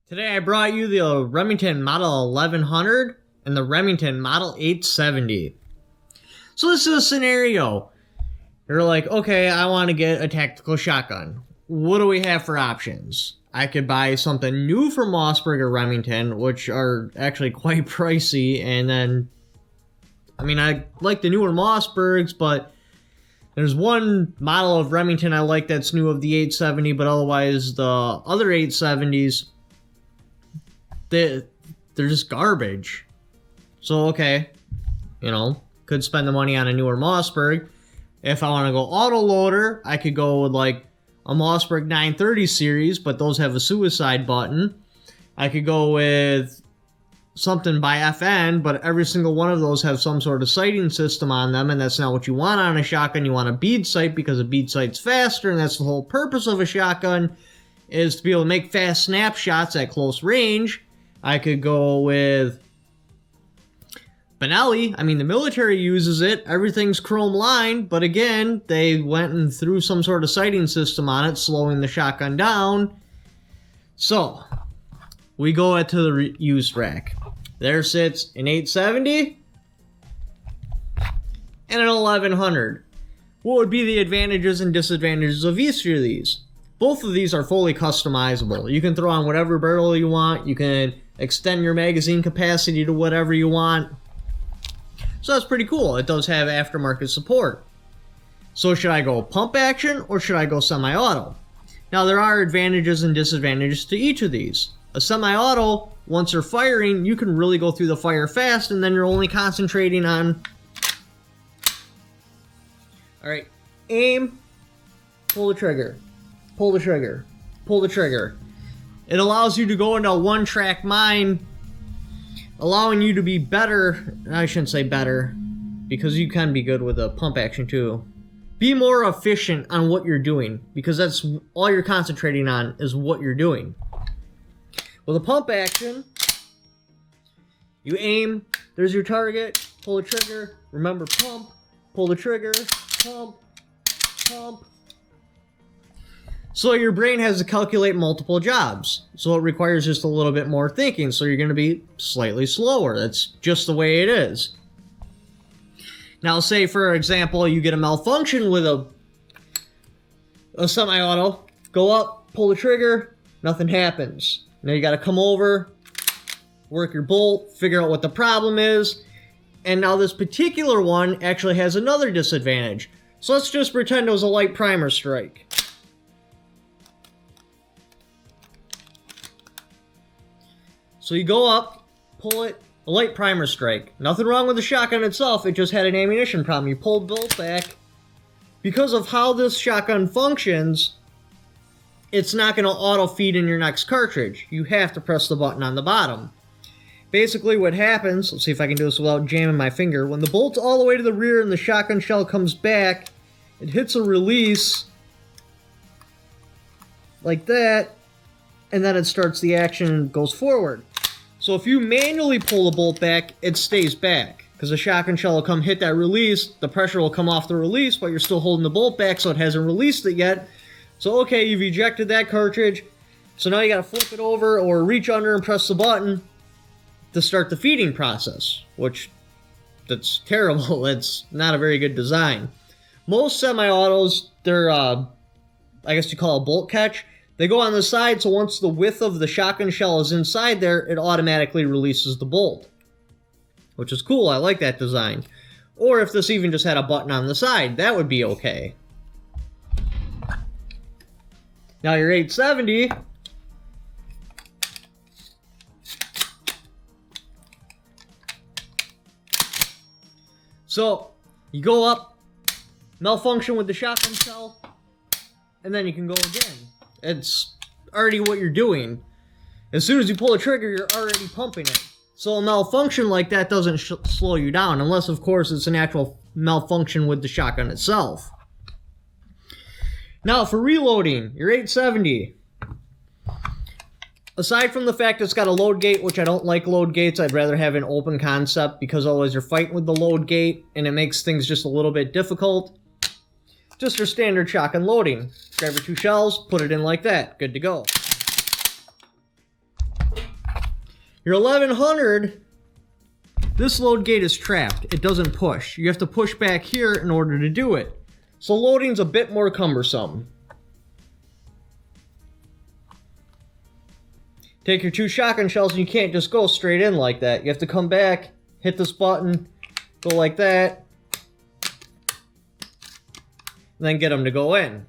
Today I brought you the Remington Model 1100 and the Remington Model 870. So this is a scenario. You're like, okay, I want to get a tactical shotgun. What do we have for options? I could buy something new from Mossberg or Remington, which are actually quite pricey, and then, I like the newer Mossbergs, but there's one model of Remington I like that's new of the 870, but otherwise the other 870s, they're just garbage. So, okay, could spend the money on a newer Mossberg. If I want to go autoloader, I could go with like a Mossberg 930 series, but those have a suicide button. I could go with something by FN, but every single one of those have some sort of sighting system on them, and that's not what you want on a shotgun. You want a bead sight because a bead sight's faster, and that's the whole purpose of a shotgun, is to be able to make fast snapshots at close range. I could go with Benelli. The military uses it. Everything's chrome lined, but again, they went and threw some sort of sighting system on it, slowing the shotgun down. So, we go to the used rack. There sits an 870 and an 1100. What would be the advantages and disadvantages of each of these? Both of these are fully customizable. You can throw on whatever barrel you want. You can extend your magazine capacity to whatever you want. So that's pretty cool. It does have aftermarket support. So should I go pump action or should I go semi-auto? Now there are advantages and disadvantages to each of these. A semi-auto, once you're firing, you can really go through the fire fast, and then you're only concentrating on... Alright, aim, pull the trigger, pull the trigger, pull the trigger. It allows you to go into a one-track mind, allowing you to be better. I shouldn't say better, because you can be good with a pump action too. Be more efficient on what you're doing, because that's all you're concentrating on is what you're doing. With a pump action, you aim, there's your target, pull the trigger, remember pump, pull the trigger, pump, pump. So your brain has to calculate multiple jobs. So it requires just a little bit more thinking. So you're going to be slightly slower. That's just the way it is. Now, say, for example, you get a malfunction with a semi-auto. Go up, pull the trigger, nothing happens. Now you got to come over, work your bolt, figure out what the problem is. And now this particular one actually has another disadvantage. So let's just pretend it was a light primer strike. So you go up, pull it, a light primer strike. Nothing wrong with the shotgun itself, it just had an ammunition problem. You pull the bolt back. Because of how this shotgun functions, it's not going to auto-feed in your next cartridge. You have to press the button on the bottom. Basically what happens, let's see if I can do this without jamming my finger, when the bolt's all the way to the rear and the shotgun shell comes back, it hits a release like that, and then it starts the action and goes forward. So if you manually pull the bolt back, it stays back, because the shotgun shell will come hit that release, the pressure will come off the release, but you're still holding the bolt back, so it hasn't released it yet. So okay, you've ejected that cartridge, so now you gotta flip it over or reach under and press the button to start the feeding process, which, that's terrible. It's not a very good design. Most semi-autos, they're, I guess you call it a bolt catch. They go on the side, so once the width of the shotgun shell is inside there, it automatically releases the bolt. Which is cool, I like that design. Or if this even just had a button on the side, that would be okay. Now your 870... So, you go up, malfunction with the shotgun shell, and then you can go again. It's already what you're doing. As soon as you pull the trigger, you're already pumping it. So a malfunction like that doesn't slow you down, unless, of course, it's an actual malfunction with the shotgun itself. Now, for reloading, your 870. Aside from the fact it's got a load gate, which I don't like load gates, I'd rather have an open concept, because otherwise you're fighting with the load gate, and it makes things just a little bit difficult. Just your standard shotgun loading. Grab your two shells, put it in like that. Good to go. Your 1100, this load gate is trapped. It doesn't push. You have to push back here in order to do it. So loading's a bit more cumbersome. Take your 2 shotgun shells and you can't just go straight in like that. You have to come back, hit this button, go like that, and then get them to go in.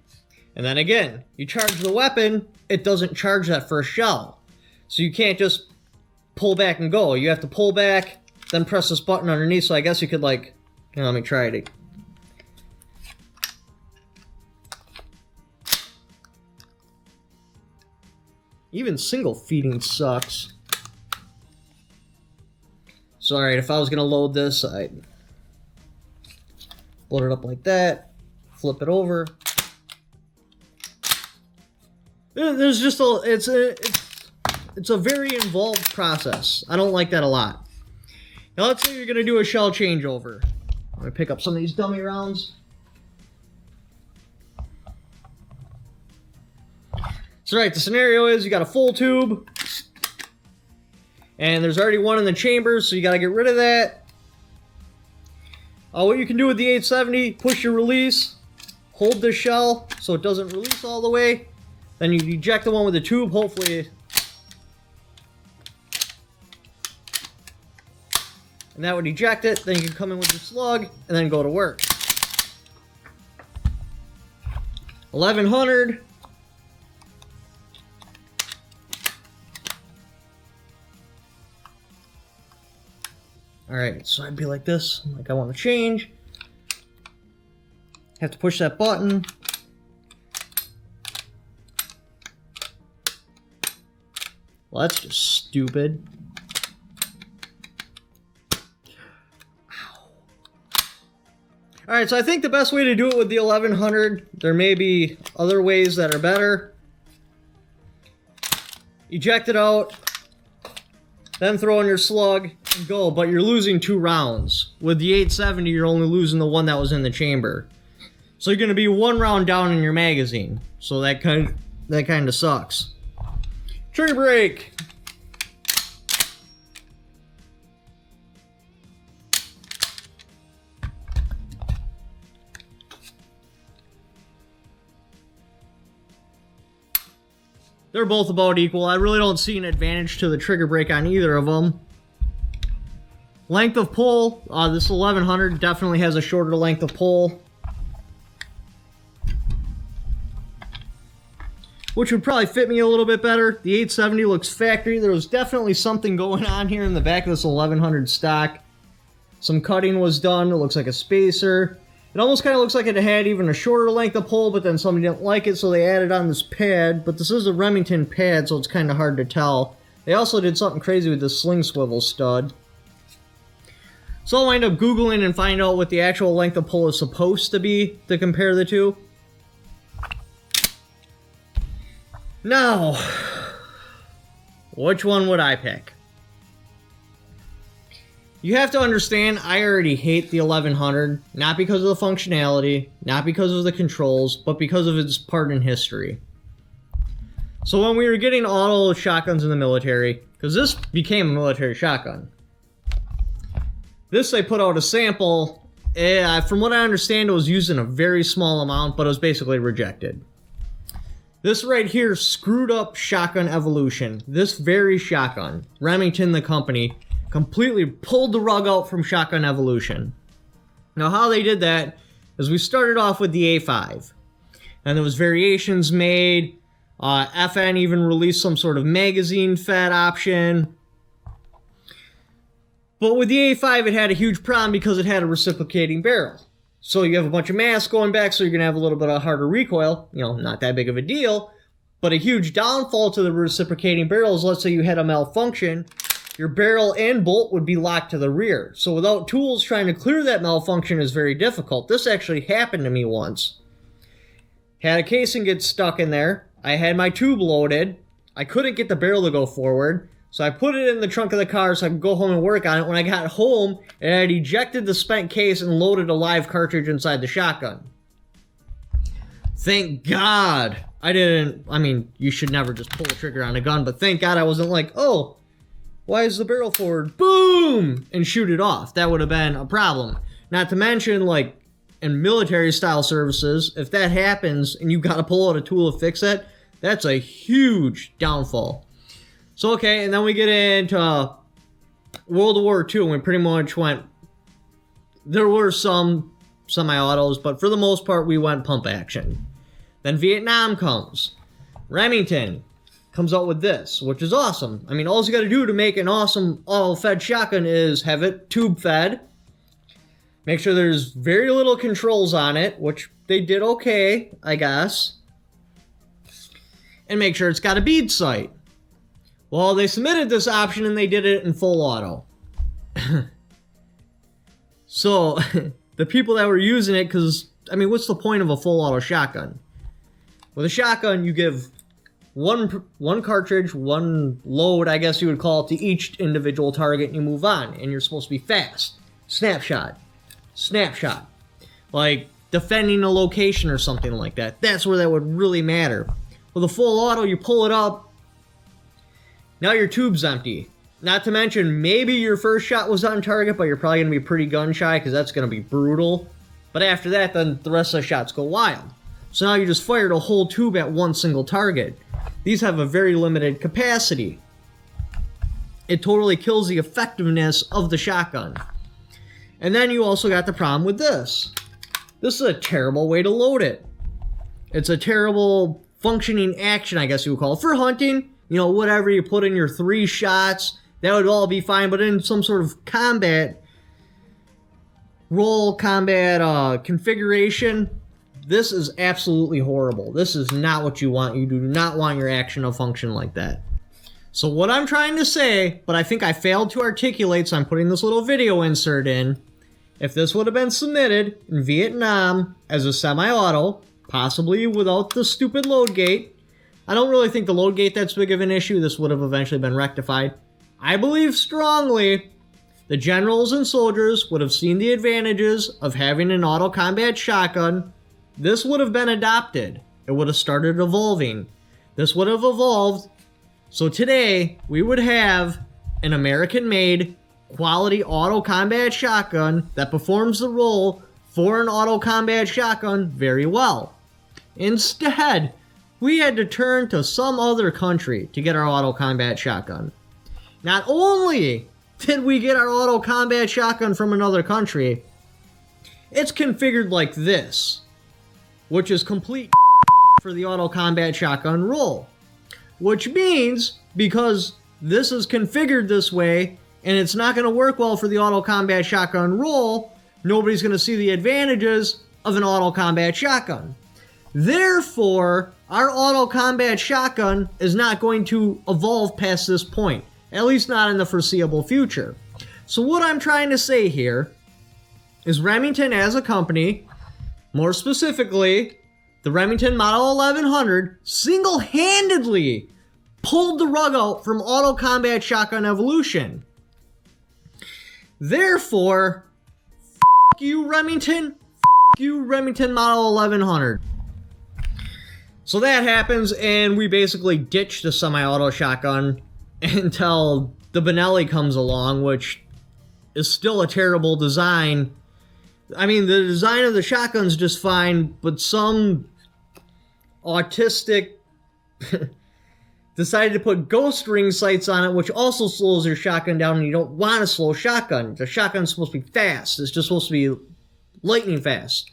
And then again, you charge the weapon, it doesn't charge that first shell. So you can't just pull back and go. You have to pull back, then press this button underneath. So I guess you could like, let me try it. Even single feeding sucks. So alright, if I was gonna load this, I'd load it up like that, flip it over. There's just it's a very involved process. I don't like that a lot. Now let's say you're gonna do a shell changeover. I'm gonna pick up some of these dummy rounds. So right, the scenario is you got a full tube, and there's already one in the chamber, so you got to get rid of that. What you can do with the 870, push your release, hold the shell so it doesn't release all the way, then you eject the one with the tube, hopefully, and that would eject it. Then you can come in with your slug and then go to work. 1100. Alright, so I'd be like this, like I want to change. Have to push that button. Well, that's just stupid. Alright, so I think the best way to do it with the 1100, there may be other ways that are better. Eject it out, then throw in your slug and go, but you're losing 2 rounds. With the 870, you're only losing the one that was in the chamber. So you're going to be 1 round down in your magazine. So that kind of sucks. Trigger break. They're both about equal. I really don't see an advantage to the trigger break on either of them. Length of pull, this 1100 definitely has a shorter length of pull, which would probably fit me a little bit better. The 870 looks factory. There was definitely something going on here in the back of this 1100 stock. Some cutting was done. It looks like a spacer. It almost kind of looks like it had even a shorter length of pull, but then somebody didn't like it, so they added on this pad. But this is a Remington pad, so it's kind of hard to tell. They also did something crazy with the sling swivel stud. So I'll wind up Googling and find out what the actual length of pull is supposed to be to compare the two. Now, which one would I pick? You have to understand, I already hate the 1100, not because of the functionality, not because of the controls, but because of its part in history. So when we were getting auto shotguns in the military, because this became a military shotgun, this they put out a sample, from what I understand it was used in a very small amount, but it was basically rejected. This right here screwed up shotgun evolution. This very shotgun, Remington the company, completely pulled the rug out from shotgun evolution. Now how they did that is we started off with the A5, and there was variations made. FN even released some sort of magazine fed option. But with the A5 it had a huge problem because it had a reciprocating barrel. So you have a bunch of mass going back, so you're going to have a little bit of harder recoil. You know, not that big of a deal. But a huge downfall to the reciprocating barrel is, let's say you had a malfunction, your barrel and bolt would be locked to the rear. So without tools, trying to clear that malfunction is very difficult. This actually happened to me once. Had a casing get stuck in there. I had my tube loaded. I couldn't get the barrel to go forward. So I put it in the trunk of the car so I could go home and work on it. When I got home, it had ejected the spent case and loaded a live cartridge inside the shotgun. Thank God I didn't, I mean, you should never just pull the trigger on a gun, but thank God I wasn't like, oh, Why is the barrel forward? Boom! And shoot it off. That would have been a problem. Not to mention, like, in military style services, if that happens and you gotta pull out a tool to fix it, that's a huge downfall. So, okay, and then we get into World War II, and we pretty much went, there were some semi-autos, but for the most part, we went pump action. Then Vietnam comes. Remington comes out with this, which is awesome. I mean, all you gotta do to make an awesome auto-fed shotgun is have it tube-fed. Make sure there's very little controls on it, which they did okay, I guess. And make sure it's got a bead sight. Well, they submitted this option and they did it in full auto. So, the people that were using it, because, I mean, what's the point of a full auto shotgun? With a shotgun, you give one cartridge, one load, I guess you would call it, to each individual target, and you move on. And you're supposed to be fast. Snapshot. Snapshot. Like defending a location or something like that. That's where that would really matter. With a full auto, you pull it up. Now your tube's empty. Not to mention, maybe your first shot was on target, but you're probably going to be pretty gun shy because that's going to be brutal. But after that, then the rest of the shots go wild. So now you just fired a whole tube at one single target. These have a very limited capacity. It totally kills the effectiveness of the shotgun. And then you also got the problem with this. This is a terrible way to load it. It's a terrible functioning action, I guess you would call it. For hunting, you know, whatever, you put in your 3 shots, that would all be fine. But in some sort of combat, configuration, this is absolutely horrible. This is not what you want. You do not want your action to function like that. So what I'm trying to say, but I think I failed to articulate, so I'm putting this little video insert in. If this would have been submitted in Vietnam as a semi-auto, possibly without the stupid load gate, I don't really think the load gate that's big of an issue. This would have eventually been rectified. I believe strongly the generals and soldiers would have seen the advantages of having an auto combat shotgun. This would have been adopted. It would have started evolving. This would have evolved. So today, we would have an American-made quality auto combat shotgun that performs the role for an auto combat shotgun very well. Instead, we had to turn to some other country to get our auto combat shotgun. Not only did we get our auto combat shotgun from another country, it's configured like this, which is complete for the auto combat shotgun role. Which means, because this is configured this way, and it's not going to work well for the auto combat shotgun role, nobody's going to see the advantages of an auto combat shotgun. Therefore, our auto combat shotgun is not going to evolve past this point, at least not in the foreseeable future. So what I'm trying to say here is Remington as a company, more specifically, the Remington Model 1100 single-handedly pulled the rug out from auto combat shotgun evolution. Therefore, f*** you Remington, f*** you Remington Model 1100. So that happens, and we basically ditch the semi-auto shotgun until the Benelli comes along, which is still a terrible design. I mean, the design of the shotgun's just fine, but some autistic decided to put ghost ring sights on it, which also slows your shotgun down, and you don't want a slow shotgun. The shotgun's supposed to be fast. It's just supposed to be lightning fast.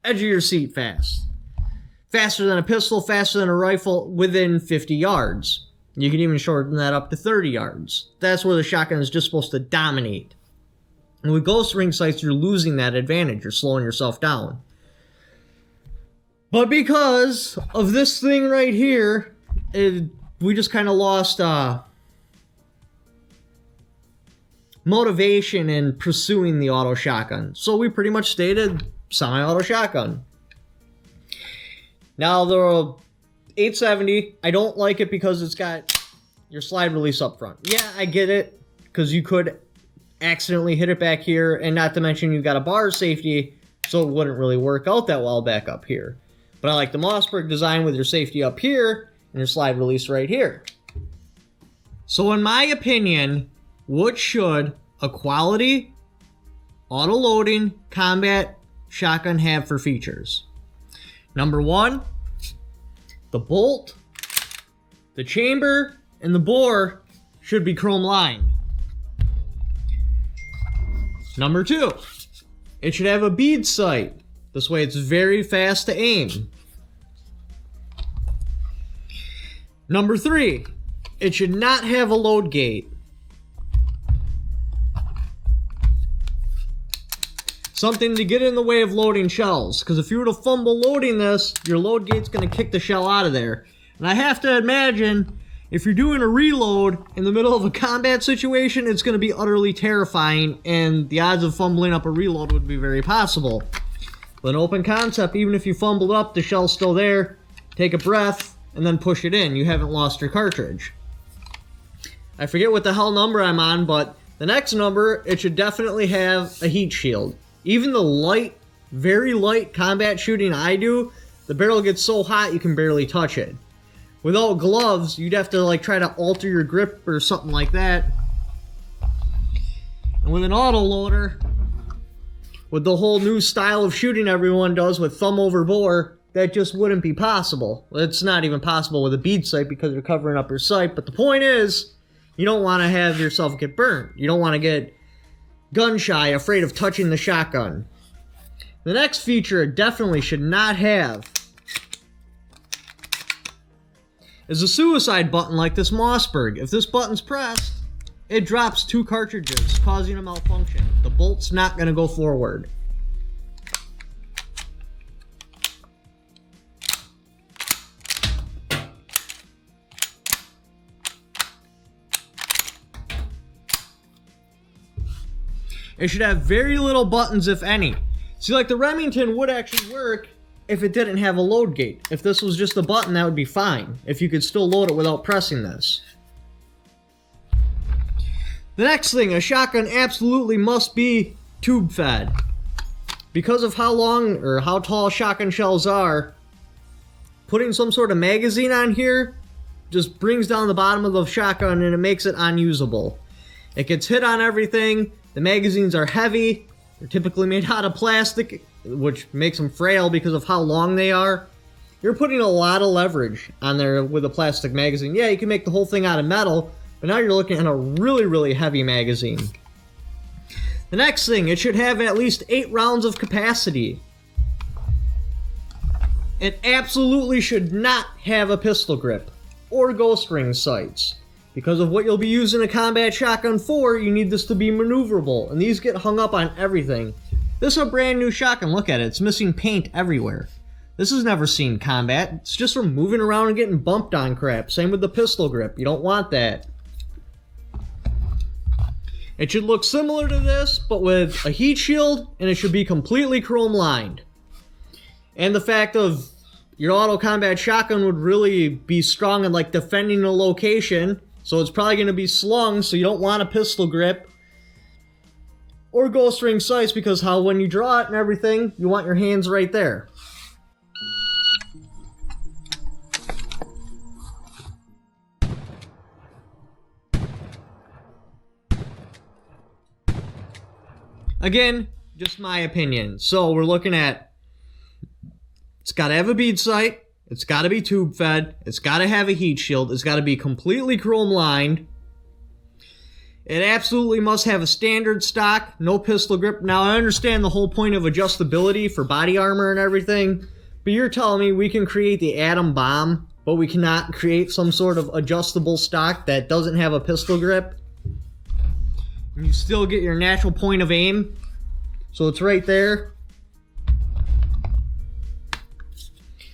Edge of your seat fast. Faster than a pistol, faster than a rifle, within 50 yards. You can even shorten that up to 30 yards. That's where the shotgun is just supposed to dominate. And with ghost ring sights, you're losing that advantage. You're slowing yourself down. But because of this thing right here, we just kind of lost motivation in pursuing the auto shotgun. So we pretty much stayed a semi-auto shotgun. Now the 870, I don't like it because it's got your slide release up front. Yeah, I get it, because you could accidentally hit it back here, and not to mention you've got a bar safety, so it wouldn't really work out that well back up here. But I like the Mossberg design with your safety up here and your slide release right here. So in my opinion, what should a quality auto-loading combat shotgun have for features? Number 1, the bolt, the chamber, and the bore should be chrome lined. Number 2, it should have a bead sight. This way it's very fast to aim. Number 3, it should not have a load gate. Something to get in the way of loading shells, because if you were to fumble loading this, your load gate's going to kick the shell out of there. And I have to imagine, if you're doing a reload in the middle of a combat situation, it's going to be utterly terrifying, and the odds of fumbling up a reload would be very possible. But in open concept, even if you fumbled up, the shell's still there, take a breath, and then push it in. You haven't lost your cartridge. I forget what the hell number I'm on, but the next number, it should definitely have a heat shield. Even the light, very light combat shooting I do, the barrel gets so hot you can barely touch it. Without gloves, you'd have to like try to alter your grip or something like that. And with an auto loader, with the whole new style of shooting everyone does with thumb over bore, that just wouldn't be possible. It's not even possible with a bead sight because you're covering up your sight, but the point is, you don't want to have yourself get burnt. You don't want to get gun shy, afraid of touching the shotgun. The next feature it definitely should not have is a suicide button like this Mossberg. If this button's pressed, it drops 2 cartridges, causing a malfunction. The bolt's not going to go forward. It should have very little buttons, if any. See, like the Remington would actually work if it didn't have a load gate. If this was just a button, that would be fine. If you could still load it without pressing this. The next thing, a shotgun absolutely must be tube fed. Because of how long or how tall shotgun shells are, putting some sort of magazine on here just brings down the bottom of the shotgun and it makes it unusable. It gets hit on everything. The magazines are heavy. They're typically made out of plastic, which makes them frail because of how long they are. You're putting a lot of leverage on there with a plastic magazine. Yeah, you can make the whole thing out of metal, but now you're looking at a really, really heavy magazine. The next thing, it should have at least 8 rounds of capacity. It absolutely should not have a pistol grip or ghost ring sights. Because of what you'll be using a combat shotgun for, you need this to be maneuverable, and these get hung up on everything. This is a brand new shotgun, look at it, it's missing paint everywhere. This has never seen combat, it's just from moving around and getting bumped on crap. Same with the pistol grip, you don't want that. It should look similar to this, but with a heat shield, and it should be completely chrome lined. And the fact of your auto combat shotgun would really be strong in like defending a location. So it's probably going to be slung, so you don't want a pistol grip or ghost ring sights because how when you draw it and everything, you want your hands right there. Again, just my opinion. So we're looking at, it's got to have a bead sight. It's got to be tube fed. It's got to have a heat shield. It's got to be completely chrome lined. It absolutely must have a standard stock, no pistol grip. Now, I understand the whole point of adjustability for body armor and everything, but you're telling me we can create the atom bomb, but we cannot create some sort of adjustable stock that doesn't have a pistol grip? And you still get your natural point of aim. So it's right there.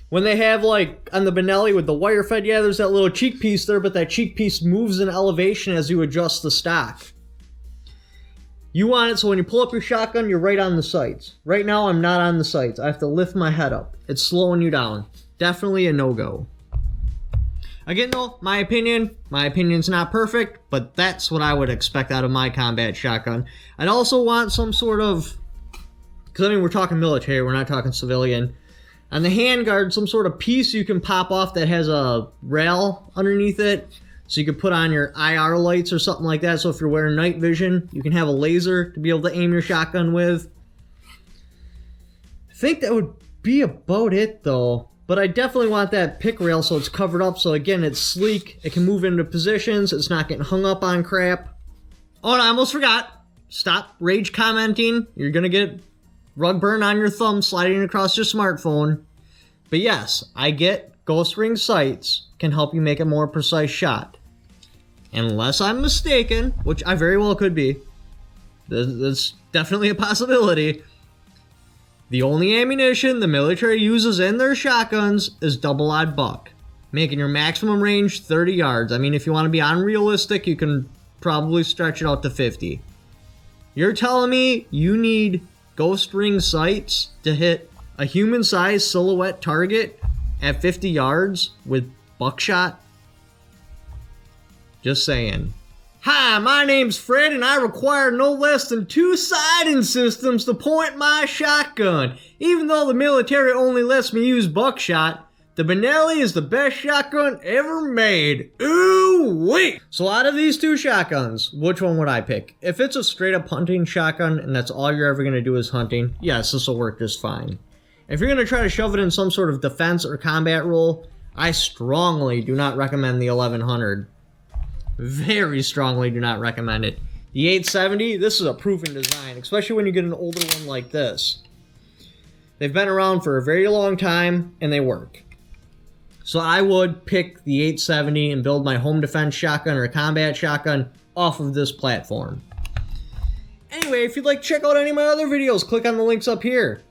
When they have, like, on the Benelli with the wire fed, yeah, there's that little cheek piece there, but that cheek piece moves in elevation as you adjust the stock. You want it so when you pull up your shotgun, you're right on the sights. Right now, I'm not on the sights. I have to lift my head up. It's slowing you down. Definitely a no-go. Again, though, my opinion's not perfect, but that's what I would expect out of my combat shotgun. I'd also want some sort of, because, I mean, we're talking military, we're not talking civilian. On the handguard, some sort of piece you can pop off that has a rail underneath it, So you could put on your IR lights or something like that. So if you're wearing night vision, you can have a laser to be able to aim your shotgun with. I think that would be about it though. But I definitely want that pick rail so it's covered up. So again, it's sleek. It can move into positions. It's not getting hung up on crap. Oh, and I almost forgot. Stop rage commenting. You're going to get rug burn on your thumb sliding across your smartphone. But yes, I get ghost ring sights can help you make a more precise shot. Unless I'm mistaken, which I very well could be. That's definitely a possibility. The only ammunition the military uses in their shotguns is double-aught buck, making your maximum range 30 yards. I mean, if you want to be unrealistic, you can probably stretch it out to 50. You're telling me you need ghost ring sights to hit a human-sized silhouette target at 50 yards with buckshot? Just saying. Hi, my name's Fred, and I require no less than 2 sighting systems to point my shotgun. Even though the military only lets me use buckshot, the Benelli is the best shotgun ever made. Ooh-wee! So out of these 2 shotguns, which one would I pick? If it's a straight-up hunting shotgun, and that's all you're ever going to do is hunting, yes, this will work just fine. If you're going to try to shove it in some sort of defense or combat role, I strongly do not recommend the 1100. Very strongly do not recommend it. The 870, this is a proven design, especially when you get an older one like this. They've been around for a very long time, and they work. So I would pick the 870 and build my home defense shotgun or a combat shotgun off of this platform. Anyway, if you'd like to check out any of my other videos, click on the links up here.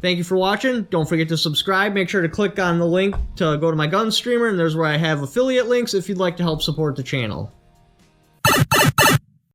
Thank you for watching. Don't forget to subscribe. Make sure to click on the link to go to my gun streamer, and there's where I have affiliate links if you'd like to help support the channel.